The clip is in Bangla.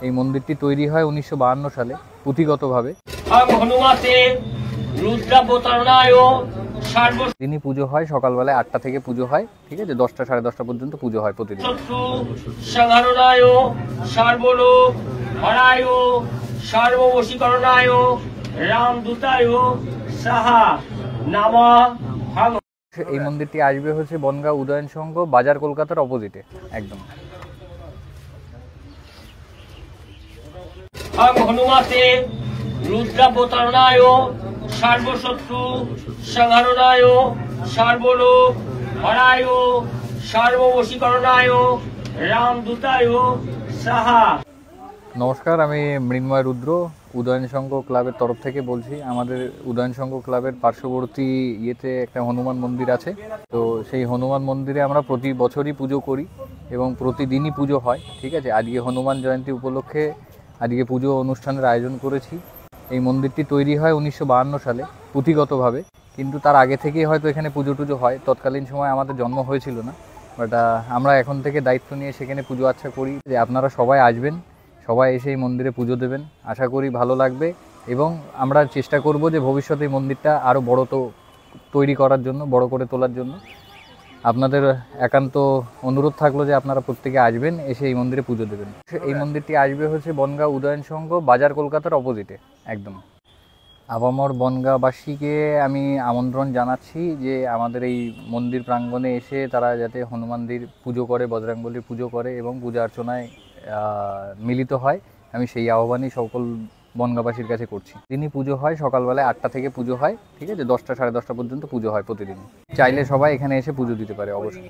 এই মন্দিরটি তৈরি হয় 1952 সালে পুঁথিগতভাবে। দিনই পুজো হয়, সকালবেলায় 8টা থেকে পুজো হয়, ঠিক আছে, 10টা সাড়ে 10টা পর্যন্ত পুজো হয় প্রতিদিন। এই মন্দিরটি আসবে হচ্ছে বনগাঁ উদয়ন সংঘ বাজার, কলকাতার অপোজিটে একদম। হনুমাতে রুদ্রাবতারণায় সর্বশত্রু সংহরণায় সর্বলোক হরায় সর্ববশীকরণায় রামদূতায় সাহা। নমস্কার, আমি মৃন্ময় রুদ্র উদয়ন সংঘ ক্লাবের তরফ থেকে বলছি। আমাদের উদয়ন সংঘ ক্লাবের পার্শ্ববর্তী ইয়েতে একটা হনুমান মন্দির আছে। তো সেই হনুমান মন্দিরে আমরা প্রতি বছরই পুজো করি এবং প্রতিদিনই পুজো হয়, ঠিক আছে। আজকে হনুমান জয়ন্তী উপলক্ষে আজকে পুজো অনুষ্ঠানের আয়োজন করেছি। এই মন্দিরটি তৈরি হয় 1952 সালে পুঁথিগতভাবে, কিন্তু তার আগে থেকেই হয়তো এখানে পুজো টুজো হয়। তৎকালীন সময় আমাদের জন্ম হয়েছিল না, বাট আমরা এখন থেকে দায়িত্ব নিয়ে সেখানে পুজো আচ্ছা করি। যে আপনারা সবাই আসবেন, সবাই এসে এই মন্দিরে পুজো দেবেন, আশা করি ভালো লাগবে। এবং আমরা চেষ্টা করব যে ভবিষ্যতে এই মন্দিরটা আরও বড় তৈরি করার জন্য, বড় করে তোলার জন্য। আপনাদের একান্ত অনুরোধ থাকলো যে আপনারা প্রত্যেকে আসবেন, এসে এই মন্দিরে পুজো দেবেন। এই মন্দিরটি আসবে হচ্ছে বনগাঁ উদয়ন সংঘ বাজার, কলকাতার অপোজিটে একদম। আপামর বনগাঁবাসীকে আমি আমন্ত্রণ জানাচ্ছি যে আমাদের এই মন্দির প্রাঙ্গণে এসে তারা যাতে হনুমানজির পুজো করে, বজরংবলীর পুজো করে এবং পূজা অর্চনায় মিলিত হয়। আমি সেই আহ্বানই সকল বনগাঁবাসীর কাছে করছি। দিনই পুজো হয়, সকালবেলায় 8টা থেকে পুজো হয়, ঠিক আছে, 10টা সাড়ে 10টা পর্যন্ত পুজো হয় প্রতিদিন। চাইলে সবাই এখানে এসে পুজো দিতে পারে অবশ্যই।